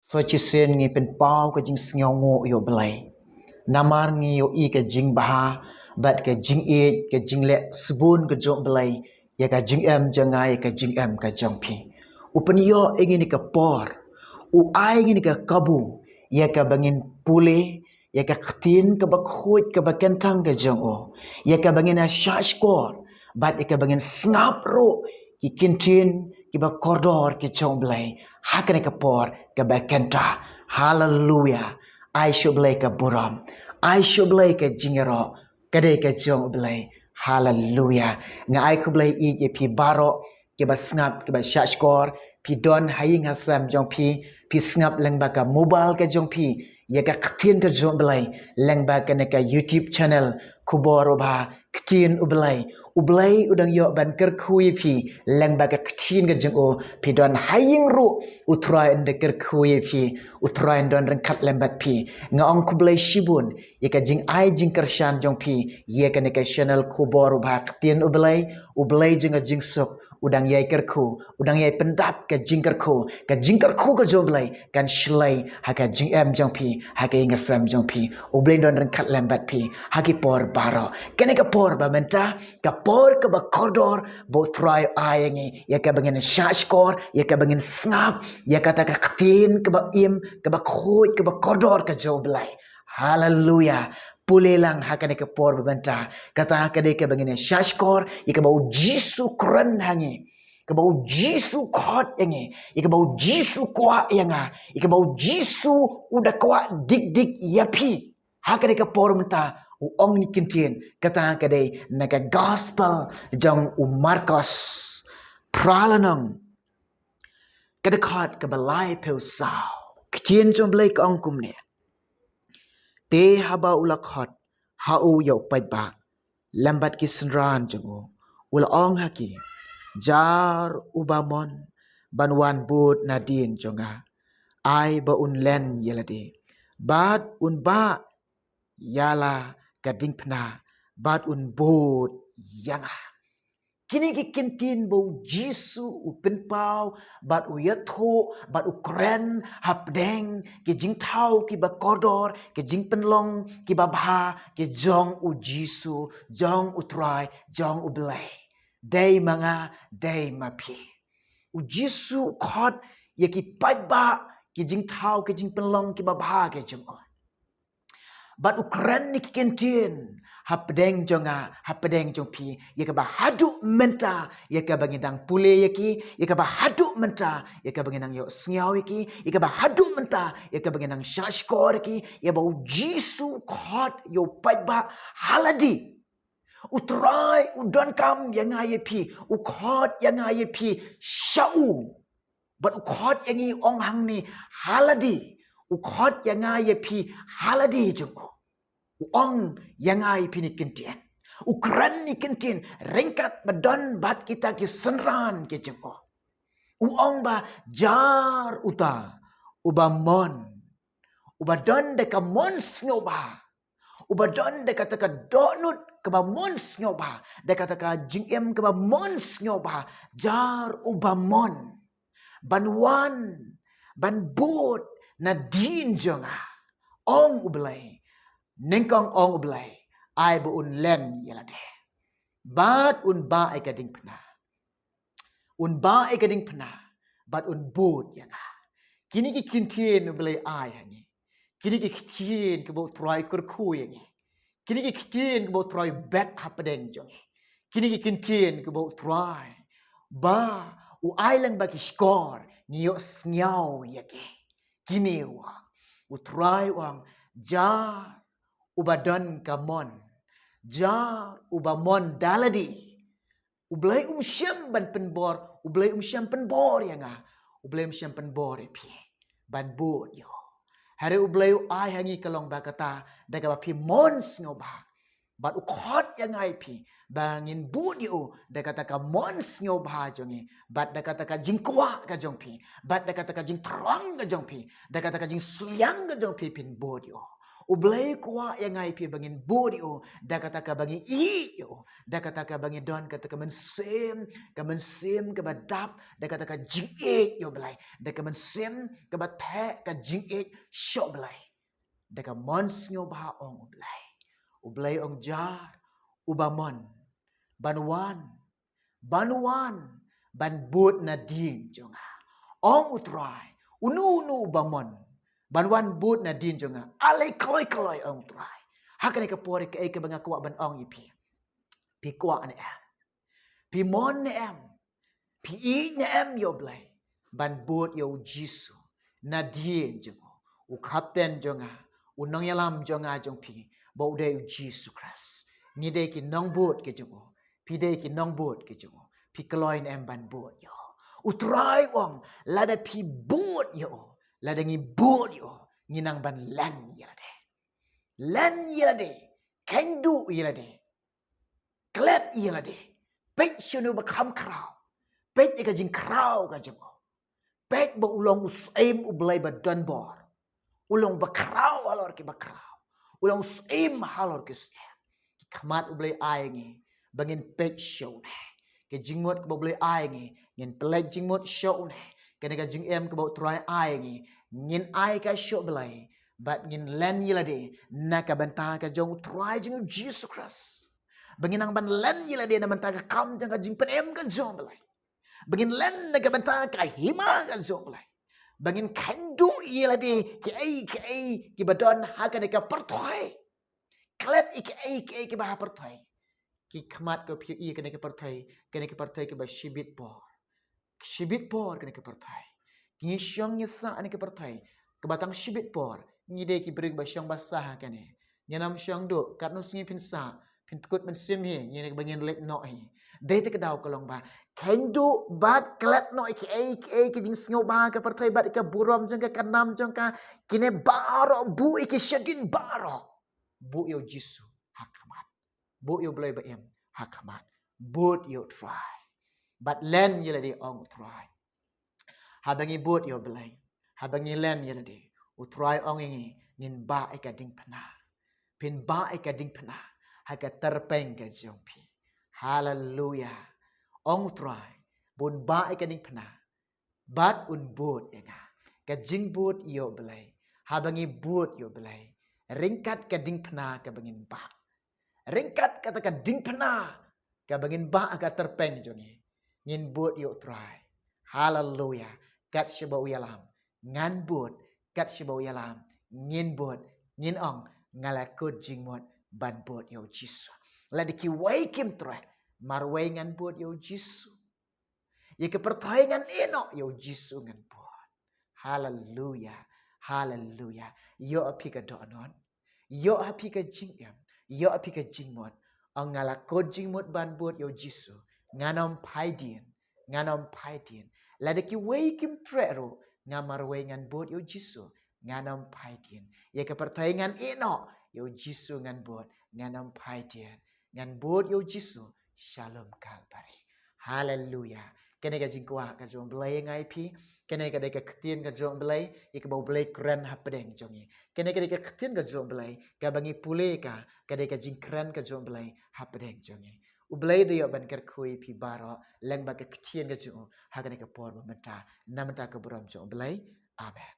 so chi sen ngi pen pau ka jing sngaw ngo yo blai namar ngi yo I ka jing baha bat ka jing e ka jing le sbun ka jong blai ya ka jing em janga ya ka jing em ka jong phi upen yo ngi ni ka por u ai ngi ni ka kabu ya ka bangin pule ya ka ktin ka ba khut ka ba kentang ka jong o ya ka bangin a shashkor bat ya ka bangin snap ro ki kintin ki ba koridor ki jong blai hakane ka por ka ba kenta hallelujah I should blake a buram. I should blake a jingero. Kade ka jong blay. Hallelujah. Nga I could blay e pi baro. Kiba snap kiba shashkor. Pi don haying hasam jong pi snap lang baka mobile ka jong pi. Ya ka ktin ka jong blay. Lang baka na ka YouTube channel. Kuboro ba ktin ublay. Ublay udang yo ban kerkui pi. Lang baka ktin ka jong o. Pi don haying ru. Utray ende kerkui pi. Utray don rengkat lembat pi. Nga ong kublay shibun. Ya ka jing ai jing kershan jong pi. Ya ka na ka channel kuboro ba ktin ublay. Ublay jing a jing sok. Udang yai kerku, udang yai pendap ke jingkerku ke joblay kan shlay haka jing em jong pi haka ingasam jong pi ublen don rengkat lembat pi haki por baro kene ka por ba menta ka por ka ba koridor bo try ayengi ya ka bangin shashkor ya ka bangin snap ya ka ta ka ktin ka ba im ka ba khut ka ba koridor ka joblay hallelujah pulelang hakane ke por benta kata hakade ke bangine shashkor ika bau jisu kran hangi ke bau jisu khot yangi ika bau jisu kwa yanga ika bau jisu udah kwa dik yapi hakade ke por benta ong ni kintin kata hakade naga gospel jang Marcos pralanang kadakhat ke balai peu sao kitien jom blake ong kumne te haba ulakhat hau yau pai ba lambat ki senran jango ul ong haki jar ubamon banwan bud nadin jonga ai ba un len yelade bad un ba yala gading pna bad un bud yanga kini ki kintin bo jisu upen pau bat u yatho bat u kren hapdeng ki jing thau ki ba kodor ki jing penlong ki ba bha ki jong u jisu jong u try jong u blay day manga day mapi u jisu khot ye ki pat ba ki jing thau ki jing penlong ki ba bha ki jong bat ukran ni kintin hapdeng jonga hapdeng jong pi ye ka ba hadu menta ye ka bangidang pule ye ki ye ka ba hadu menta ye ka bangidang yo sngiaw ye ki ye ka ba hadu menta ye ka bangidang shashkor ki ye ba jisu khot yo pat ba haladi utrai udon kam yang ye pi u khot yang ye pi shau bat u khot yang i ong hang ni haladi ukhot yang ai pi haladi joko ong yang ai pi ni kintian ukran ni kintin rengkat badan bat kita ki senran ke joko ong ba jar uta ubamon ubadon de ka mon sngoba ubadon de kata ka donut ke ba mon sngoba de kata ka jingem ke ba mon sngoba jar ubamon banwan ban bot na din jonga ong ublay nengkong ong ublay ai bu un len yalade bat un ba ai kading pna un ba ai kading pna bat un bot yanga kini ki kintin ublay ai hangi kini ki kintin ke bo try kur khu yangi kini ki kintin ke bo try bet hapdeng jongi kini ki kintin ke bo try ba u ai lang ba ki score niyo sngiaw yake kini wa utrai wang jar ubadan kamon jar ubamon daladi ublay syam ban penbor ublay syam penbor yanga ublay syam penbor pi ban bot yo hari ublay ai hangi kalong bakata daga pi mons ngoba bat ukhot yang ai pi bangin bud yo da kata ka mons ngoba jongi bat da kata ka jingkwa ka jong pi bat da kata ka jing trong ka jong pi da kata ka jing suyang ka jong pi pin bud yo Ublay kuwa yang ngay pi bangin budi o. Da kata ka bangi i o. Da kata ka bangi don kata ka mensim. Ka mensim ka badap. Da kata ka jing e yo belai. Da ka mensim ka batek ka jing e syok belai. Da ka mons nyo baha ong ublay. Ublay ong jar. Ubamon. Banuan. Banuan. Ban bud na din jonga. Ong utray. Unu ubamon. Banwan bud na din jonga. Alay kaloi ong utray. Hakan ka pori ka ay ka banga kuwa ban ong ipi. Pi kuwa na em. Pi mon na em. Pi i na em yo blay. Ban bud yo jisu. Na din jonga. U kapten jonga. U nong yalam jonga jong pi. Bau de u jisu kras. Ni de ki nong bud ke jonga. Pi de ki nong bud ke jonga. Pi kaloi na em ban bud yo. Utray wong. Lada pi bud yo. Lada ngi bud yo. Nginang ban len yelade. Len yelade. Kendu yelade. Klet yelade. Pech shunu bakam krau. Pech ika jing krau ka jongo. Pech ba ulong usaim ublay ba dunbor. Ulong ba krau halor ki ba krau. Ulong usaim halor ki usaim. Kamat ublay ayengi. Bangin pech show ne. Ke jingmot ke boleh ai ngi ngin pelaj jingmot show ne ke nega jing em ke bau try ai ngi ngin ai ka show belai bat ngin len yilade na ka banta ka jong try jing Jesus Christ bangin ang ban len yilade na banta ka kam jang ka jing pen em ka jong belai bangin len na ka banta ka hima ka jong belai bangin kandu yilade ke ai ki badon ha ka ka perthoy klet ik ai ki ba perthoy ki khamat ko phi i kene ke parthai ke ba shibit por kene ke parthai ki syong ni sa ane ke parthai ke batang shibit por ni de ki bring ba syong basah kene nyanam syong do kat no singi pin sa pin kut men sim hi ni ne bangin let no hi de te ke daw kolong ba kendu bat klet no ik ai ke jing sngo ba ke parthai bat ke burom jong ke kanam jong ka kine baro bu ik shagin baro bu yo jisu hakamat bu yo blay ba em hakamat but yo try but len yelade ong try habangi but yo blay habangi len yelade u try ong ngi ngin ba e ka ding pana pin ba e ka ding pana ha ka terpeng ka jong pi hallelujah ong try bun ba e ka ding pana but un but nga ka jing but yo blay habangi but yo blay ringkat ka ding pana ka bangin ba ringkat kata ka ding pena ka bangin ba aga terpeng jongi ngin bot yo try hallelujah kat shiba uyalam ngan bot kat shiba uyalam ngin bot ngin ong ngala kod jingmot ban bot yo jisu ladi ki wai kim try marwai ngan bot yo jisu ye ke pertayangan eno yo jisu ngan bot hallelujah hallelujah yo api ka donon yo api ka jingam yo api ka jingmot ang ngala kod jingmot ban bot yo jisu nganom paidien lada ki wei kim trero ngamar wei ngan bot yo jisu nganom paidien ye ka pertayangan eno yo jisu ngan bot nganom paidien ngan bot yo jisu shalom kalpari hallelujah kene ka jingkwa ka jom blay ngai pi kene ka de ka ktien ka jom blay ik bau blay kren hapdeng jongi kene ka de ka ktien ka jom blay ka bangi pule ka de ka jing kren ka jom blay hapdeng jongi u blay de yo ban ker kui pi baro leng ba ka ktien ka jom ha ka de ka por ba mata namata ka buram jom blay amen